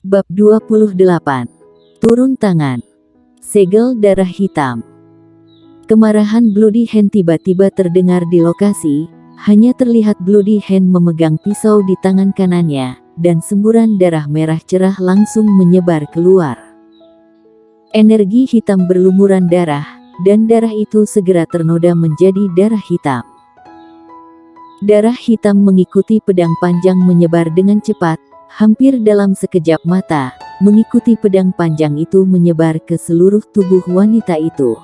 Bab 28. Turun tangan. Segel darah hitam. Kemarahan Bloody Hand tiba-tiba terdengar di lokasi. Hanya terlihat Bloody Hand memegang pisau di tangan kanannya, dan semburan darah merah cerah langsung menyebar keluar. Energi hitam berlumuran darah, dan darah itu segera ternoda menjadi darah hitam. Darah hitam mengikuti pedang panjang menyebar dengan cepat, hampir dalam sekejap mata, mengikuti pedang panjang itu menyebar ke seluruh tubuh wanita itu.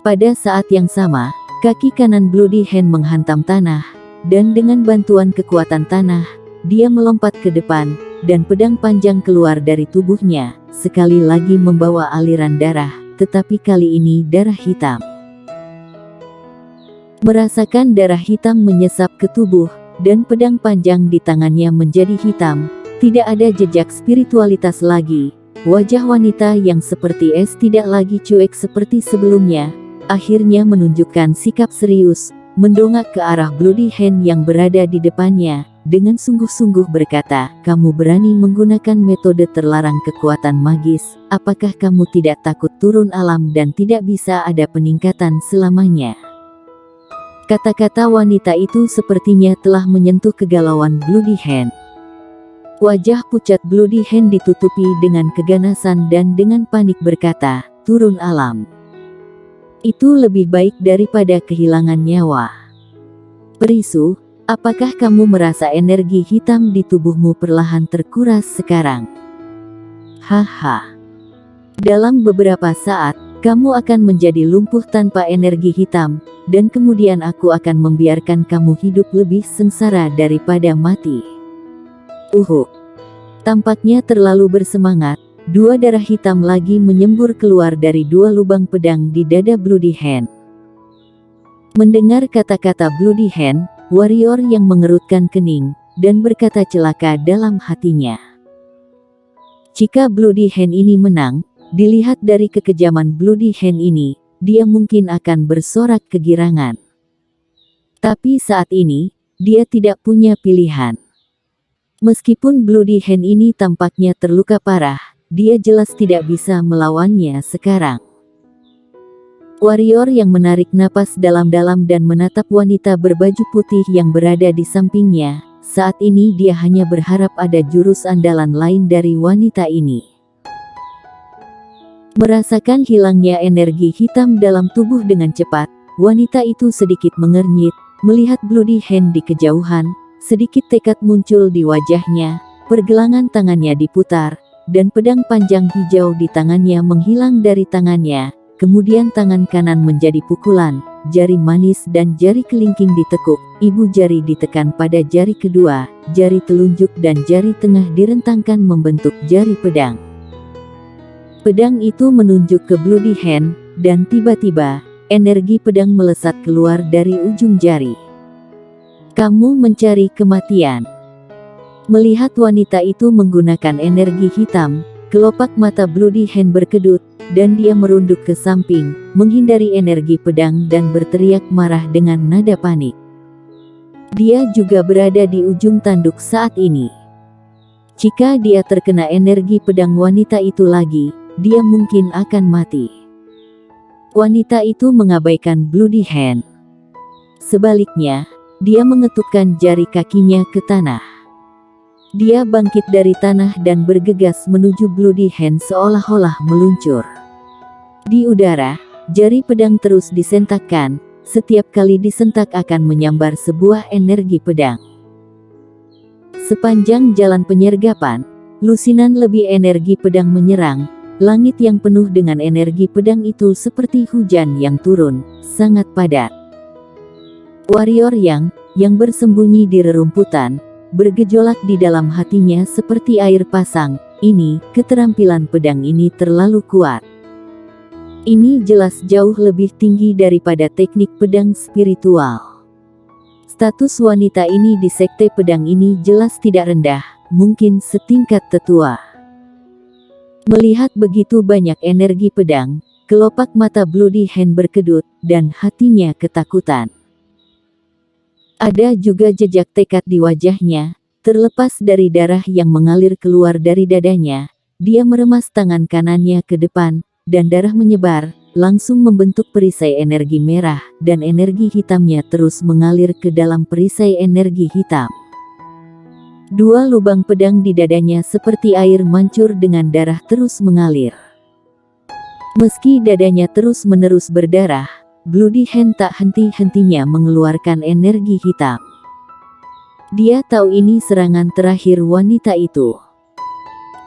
Pada saat yang sama, kaki kanan Bloody Hand menghantam tanah, dan dengan bantuan kekuatan tanah, dia melompat ke depan, dan pedang panjang keluar dari tubuhnya, sekali lagi membawa aliran darah, tetapi kali ini darah hitam. Merasakan darah hitam menyesap ke tubuh, dan pedang panjang di tangannya menjadi hitam, tidak ada jejak spiritualitas lagi. Wajah wanita yang seperti es tidak lagi cuek seperti sebelumnya, akhirnya menunjukkan sikap serius, mendongak ke arah Bloody Hand yang berada di depannya, dengan sungguh-sungguh berkata, "Kamu berani menggunakan metode terlarang kekuatan magis, apakah kamu tidak takut turun alam dan tidak bisa ada peningkatan selamanya?" Kata-kata wanita itu sepertinya telah menyentuh kegalauan Bloody Hand. Wajah pucat Bloody Hand ditutupi dengan keganasan dan dengan panik berkata, "Turun alam. Itu lebih baik daripada kehilangan nyawa." Perisu, apakah kamu merasa energi hitam di tubuhmu perlahan terkuras sekarang? Haha. Dalam beberapa saat, kamu akan menjadi lumpuh tanpa energi hitam, dan kemudian aku akan membiarkan kamu hidup lebih sengsara daripada mati. Tampaknya terlalu bersemangat, dua darah hitam lagi menyembur keluar dari dua lubang pedang di dada Bloody Hand. Mendengar kata-kata Bloody Hand, warrior yang mengerutkan kening, dan berkata celaka dalam hatinya. Jika Bloody Hand ini menang, dilihat dari kekejaman Bloody Hand ini, dia mungkin akan bersorak kegirangan. Tapi saat ini, dia tidak punya pilihan. Meskipun Bloody Hand ini tampaknya terluka parah, dia jelas tidak bisa melawannya sekarang. Warrior yang menarik napas dalam-dalam dan menatap wanita berbaju putih yang berada di sampingnya, saat ini dia hanya berharap ada jurus andalan lain dari wanita ini. Merasakan hilangnya energi hitam dalam tubuh dengan cepat, wanita itu sedikit mengernyit, melihat Bloody Hand di kejauhan, sedikit tekad muncul di wajahnya, pergelangan tangannya diputar, dan pedang panjang hijau di tangannya menghilang dari tangannya, kemudian tangan kanan menjadi pukulan, jari manis dan jari kelingking ditekuk, ibu jari ditekan pada jari kedua, jari telunjuk dan jari tengah direntangkan membentuk jari pedang. Pedang itu menunjuk ke Bloody Hand, dan tiba-tiba, energi pedang melesat keluar dari ujung jari. "Kamu mencari kematian." Melihat wanita itu menggunakan energi hitam, kelopak mata Bloody Hand berkedut, dan dia merunduk ke samping, menghindari energi pedang dan berteriak marah dengan nada panik. Dia juga berada di ujung tanduk saat ini. Jika dia terkena energi pedang wanita itu lagi, dia mungkin akan mati. Wanita itu mengabaikan Bloody Hand. Sebaliknya, dia mengetukkan jari kakinya ke tanah. Dia bangkit dari tanah dan bergegas menuju Bloody Hand seolah-olah meluncur. Di udara, jari pedang terus disentakkan, setiap kali disentak akan menyambar sebuah energi pedang. Sepanjang jalan penyergapan, lusinan lebih energi pedang menyerang. Langit yang penuh dengan energi pedang itu seperti hujan yang turun, sangat padat. Warrior yang bersembunyi di rerumputan, bergejolak di dalam hatinya seperti air pasang. Keterampilan pedang ini terlalu kuat. Ini jelas jauh lebih tinggi daripada teknik pedang spiritual. Status wanita ini di sekte pedang ini jelas tidak rendah, mungkin setingkat tetua. Melihat begitu banyak energi pedang, kelopak mata Bloody Hand berkedut, dan hatinya ketakutan. Ada juga jejak tekad di wajahnya, Terlepas dari darah yang mengalir keluar dari dadanya, dia meremas tangan kanannya ke depan, dan darah menyebar, langsung membentuk perisai energi merah, dan energi hitamnya terus mengalir ke dalam perisai energi hitam. Dua lubang pedang di dadanya seperti air mancur dengan darah terus mengalir. Meski dadanya terus-menerus berdarah, Bloody Hand tak henti-hentinya mengeluarkan energi hitam. Dia tahu ini serangan terakhir wanita itu.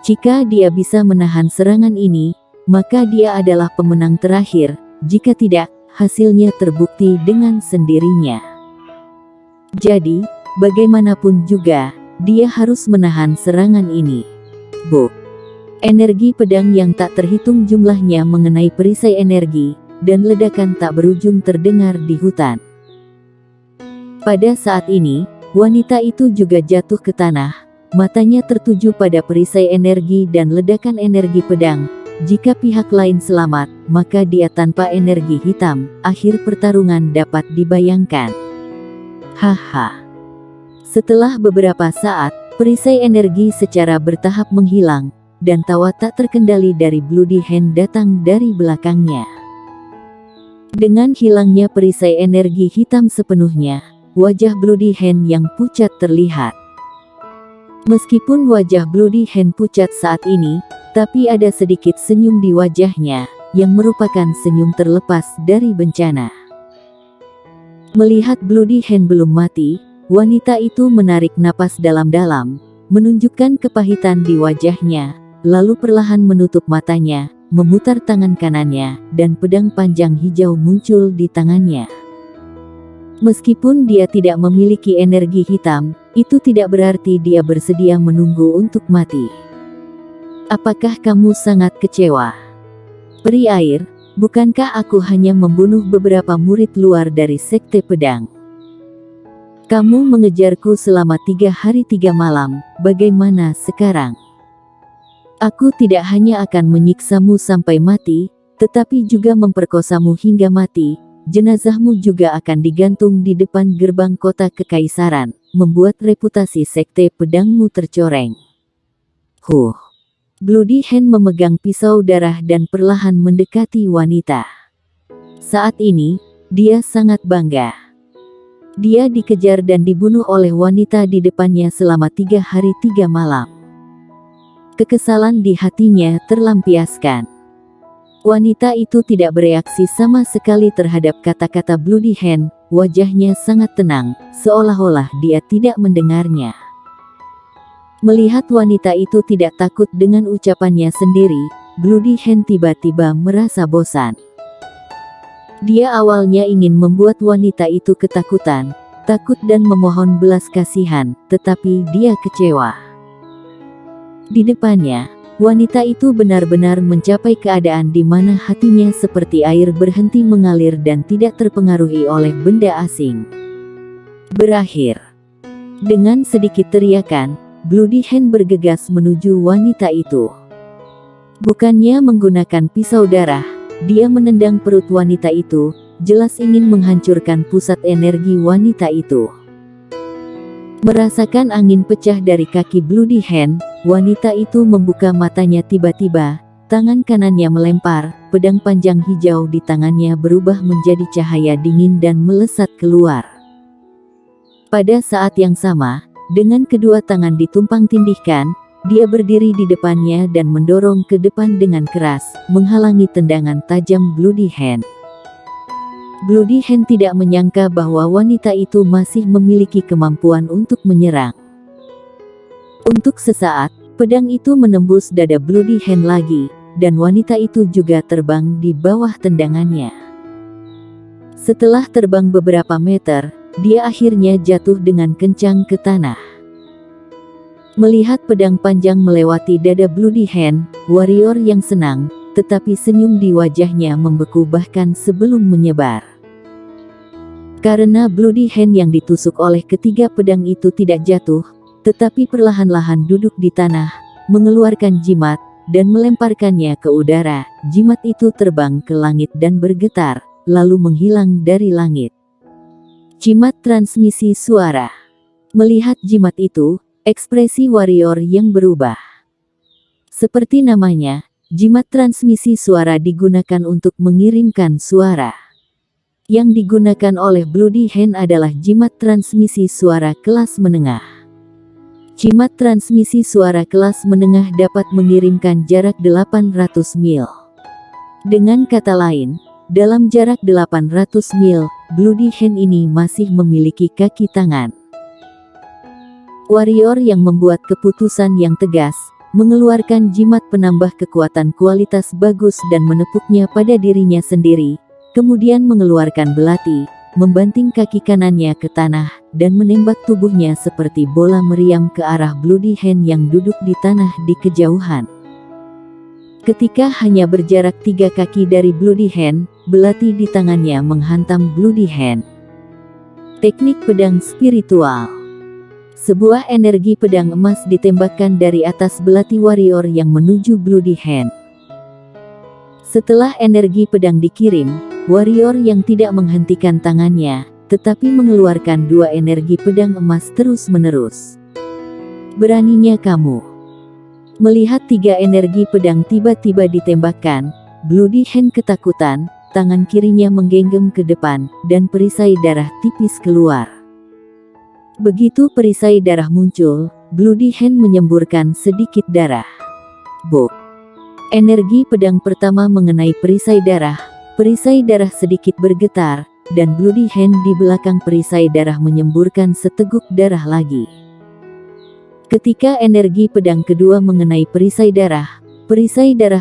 Jika dia bisa menahan serangan ini, maka dia adalah pemenang terakhir. Jika tidak, hasilnya terbukti dengan sendirinya. Jadi, bagaimanapun juga, dia harus menahan serangan ini. Energi pedang yang tak terhitung jumlahnya mengenai perisai energi, dan ledakan tak berujung terdengar di hutan. Pada saat ini, wanita itu juga jatuh ke tanah, matanya tertuju pada perisai energi dan ledakan energi pedang. Jika pihak lain selamat, maka dia tanpa energi hitam. Akhir pertarungan dapat dibayangkan. Haha. Setelah beberapa saat, perisai energi secara bertahap menghilang, dan tawa tak terkendali dari Bloody Hand datang dari belakangnya. Dengan hilangnya perisai energi hitam sepenuhnya, wajah Bloody Hand yang pucat terlihat. Meskipun wajah Bloody Hand pucat saat ini, tapi ada sedikit senyum di wajahnya, yang merupakan senyum terlepas dari bencana. Melihat Bloody Hand belum mati, wanita itu menarik napas dalam-dalam, menunjukkan kepahitan di wajahnya, lalu perlahan menutup matanya, memutar tangan kanannya, dan pedang panjang hijau muncul di tangannya. Meskipun dia tidak memiliki energi hitam, itu tidak berarti dia bersedia menunggu untuk mati. Apakah kamu sangat kecewa? Peri air, bukankah aku hanya membunuh beberapa murid luar dari sekte pedang? Kamu mengejarku selama 3 hari 3 malam, bagaimana sekarang? Aku tidak hanya akan menyiksamu sampai mati, tetapi juga memperkosamu hingga mati. Jenazahmu juga akan digantung di depan gerbang kota kekaisaran, membuat reputasi sekte pedangmu tercoreng. Bloody Hand memegang pisau darah dan perlahan mendekati wanita. Saat ini, dia sangat bangga. Dia dikejar dan dibunuh oleh wanita di depannya selama 3 hari 3 malam. Kekesalan di hatinya terlampiaskan. Wanita itu tidak bereaksi sama sekali terhadap kata-kata Bloody Hand, wajahnya sangat tenang, seolah-olah dia tidak mendengarnya. Melihat wanita itu tidak takut dengan ucapannya sendiri, Bloody Hand tiba-tiba merasa bosan. Dia awalnya ingin membuat wanita itu ketakutan, takut dan memohon belas kasihan, tetapi dia kecewa. Di depannya, wanita itu benar-benar mencapai keadaan di mana hatinya seperti air berhenti mengalir dan tidak terpengaruhi oleh benda asing. Berakhir. Dengan sedikit teriakan, Bloody Hand bergegas menuju wanita itu. Bukannya menggunakan pisau darah, dia menendang perut wanita itu, jelas ingin menghancurkan pusat energi wanita itu. Merasakan angin pecah dari kaki Bloody Hand, wanita itu membuka matanya tiba-tiba, tangan kanannya melempar, pedang panjang hijau di tangannya berubah menjadi cahaya dingin dan melesat keluar. Pada saat yang sama, dengan kedua tangan ditumpang tindihkan, dia berdiri di depannya dan mendorong ke depan dengan keras, menghalangi tendangan tajam Bloody Hand. Bloody Hand tidak menyangka bahwa wanita itu masih memiliki kemampuan untuk menyerang. Untuk sesaat, pedang itu menembus dada Bloody Hand lagi, dan wanita itu juga terbang di bawah tendangannya. Setelah terbang beberapa meter, dia akhirnya jatuh dengan kencang ke tanah. Melihat pedang panjang melewati dada Bloody Hand, warrior yang senang, tetapi senyum di wajahnya membeku bahkan sebelum menyebar. Karena Bloody Hand yang ditusuk oleh ketiga pedang itu tidak jatuh, tetapi perlahan-lahan duduk di tanah, mengeluarkan jimat, dan melemparkannya ke udara. Jimat itu terbang ke langit dan bergetar, lalu menghilang dari langit. Jimat transmisi suara. Melihat jimat itu, Ekspresi warrior yang berubah. Seperti namanya, jimat transmisi suara digunakan untuk mengirimkan suara. Yang digunakan oleh Bloody Hand adalah jimat transmisi suara kelas menengah. Jimat transmisi suara kelas menengah dapat mengirimkan jarak 800 mil. Dengan kata lain, dalam jarak 800 mil, Bloody Hand ini masih memiliki kaki tangan. Warrior yang membuat keputusan yang tegas, mengeluarkan jimat penambah kekuatan kualitas bagus dan menepuknya pada dirinya sendiri, kemudian mengeluarkan belati, membanting kaki kanannya ke tanah, dan menembak tubuhnya seperti bola meriam ke arah Bloody Hand yang duduk di tanah di kejauhan. Ketika hanya berjarak 3 kaki dari Bloody Hand, belati di tangannya menghantam Bloody Hand. Teknik pedang spiritual. Sebuah energi pedang emas ditembakkan dari atas belati warrior yang menuju Bloody Hand. Setelah energi pedang dikirim, warrior yang tidak menghentikan tangannya, tetapi mengeluarkan 2 energi pedang emas terus-menerus. Beraninya kamu. Melihat 3 energi pedang tiba-tiba ditembakkan, Bloody Hand ketakutan, tangan kirinya menggenggam ke depan, dan perisai darah tipis keluar. Begitu perisai darah muncul, Bloody Hand menyemburkan sedikit darah. Bok. Energi pedang pertama mengenai perisai darah sedikit bergetar, dan Bloody Hand di belakang perisai darah menyemburkan seteguk darah lagi. Ketika energi pedang kedua mengenai perisai darah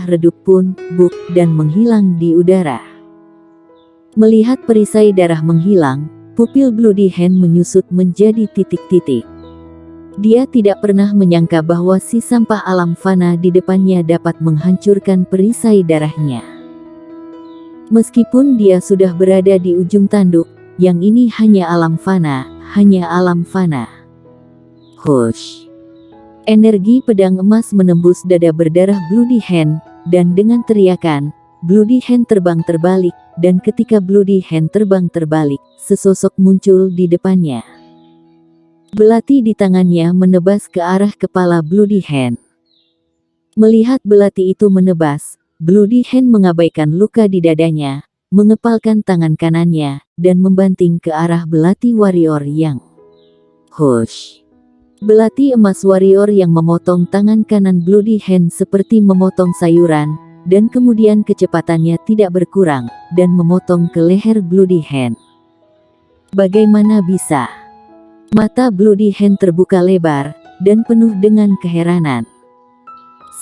redup pun, buk, dan menghilang di udara. Melihat perisai darah menghilang, pupil Bloody Hand menyusut menjadi titik-titik. Dia tidak pernah menyangka bahwa si sampah alam fana di depannya dapat menghancurkan perisai darahnya. Meskipun dia sudah berada di ujung tanduk, yang ini hanya alam fana. Hush. Energi pedang emas menembus dada berdarah Bloody Hand, dan dengan teriakan, Bloody Hand terbang terbalik, dan ketika Bloody Hand terbang terbalik, sesosok muncul di depannya. Belati di tangannya menebas ke arah kepala Bloody Hand. Melihat belati itu menebas, Bloody Hand mengabaikan luka di dadanya, mengepalkan tangan kanannya, dan membanting ke arah belati warrior yang hush. Belati emas warrior yang memotong tangan kanan Bloody Hand seperti memotong sayuran, dan kemudian kecepatannya tidak berkurang, dan memotong ke leher Bloody Hand. Bagaimana bisa? Mata Bloody Hand terbuka lebar, dan penuh dengan keheranan.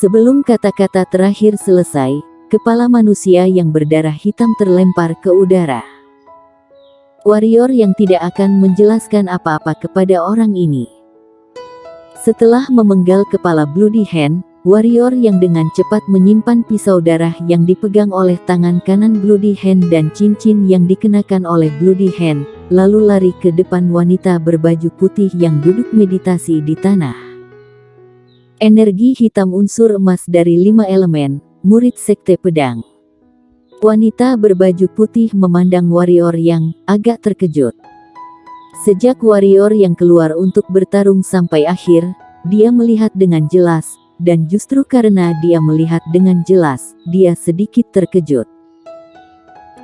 Sebelum kata-kata terakhir selesai, kepala manusia yang berdarah hitam terlempar ke udara. Warrior yang tidak akan menjelaskan apa-apa kepada orang ini. Setelah memenggal kepala Bloody Hand, warrior yang dengan cepat menyimpan pisau darah yang dipegang oleh tangan kanan Bloody Hand dan cincin yang dikenakan oleh Bloody Hand, lalu lari ke depan wanita berbaju putih yang duduk meditasi di tanah. Energi hitam unsur emas dari 5 elemen, murid sekte pedang. Wanita berbaju putih memandang warrior yang agak terkejut. Sejak warrior yang keluar untuk bertarung sampai akhir, dia melihat dengan jelas, dan justru karena dia melihat dengan jelas, dia sedikit terkejut.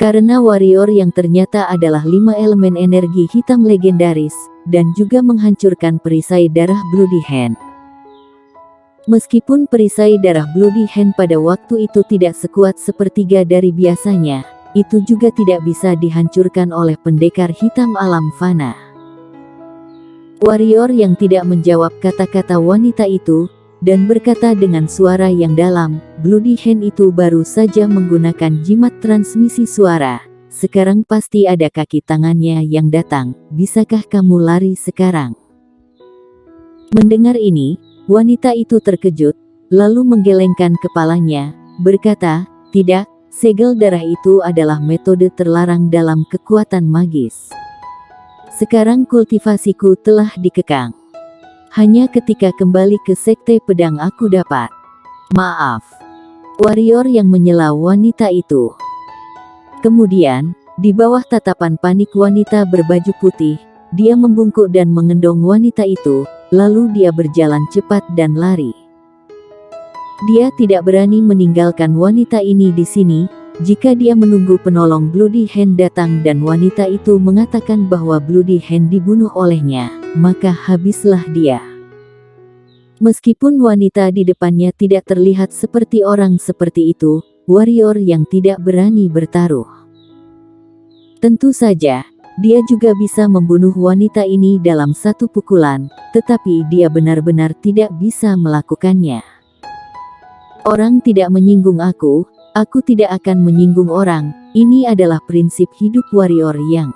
Karena warrior yang ternyata adalah 5 elemen energi hitam legendaris, dan juga menghancurkan perisai darah Bloody Hand. Meskipun perisai darah Bloody Hand pada waktu itu tidak sekuat sepertiga dari biasanya, itu juga tidak bisa dihancurkan oleh pendekar hitam alam fana. Warrior yang tidak menjawab kata-kata wanita itu, dan berkata dengan suara yang dalam, Bloody Hand itu baru saja menggunakan jimat transmisi suara, sekarang pasti ada kaki tangannya yang datang, bisakah kamu lari sekarang? Mendengar ini, wanita itu terkejut, lalu menggelengkan kepalanya, berkata, tidak, segel darah itu adalah metode terlarang dalam kekuatan magis. Sekarang kultivasiku telah dikekang. Hanya ketika kembali ke sekte pedang aku dapat. Maaf. Warrior yang menyela wanita itu. Kemudian, di bawah tatapan panik wanita berbaju putih, dia membungkuk dan mengendong wanita itu, lalu dia berjalan cepat dan lari. Dia tidak berani meninggalkan wanita ini di sini. Jika dia menunggu penolong Bloody Hand datang dan wanita itu mengatakan bahwa Bloody Hand dibunuh olehnya, maka habislah dia. Meskipun wanita di depannya tidak terlihat seperti orang seperti itu, warrior yang tidak berani bertaruh. Tentu saja, dia juga bisa membunuh wanita ini dalam satu pukulan, tetapi dia benar-benar tidak bisa melakukannya. Orang tidak menyinggung aku tidak akan menyinggung orang. Ini adalah prinsip hidup warrior yang.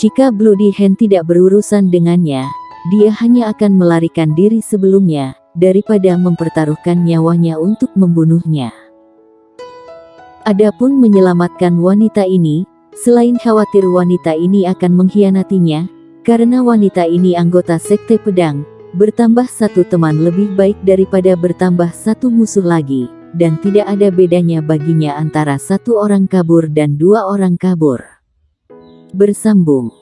Jika Bloody Hand tidak berurusan dengannya, dia hanya akan melarikan diri sebelumnya, daripada mempertaruhkan nyawanya untuk membunuhnya. Adapun menyelamatkan wanita ini, selain khawatir wanita ini akan mengkhianatinya, karena wanita ini anggota sekte pedang, bertambah satu teman lebih baik daripada bertambah satu musuh lagi, dan tidak ada bedanya baginya antara satu orang kabur dan dua orang kabur. Bersambung.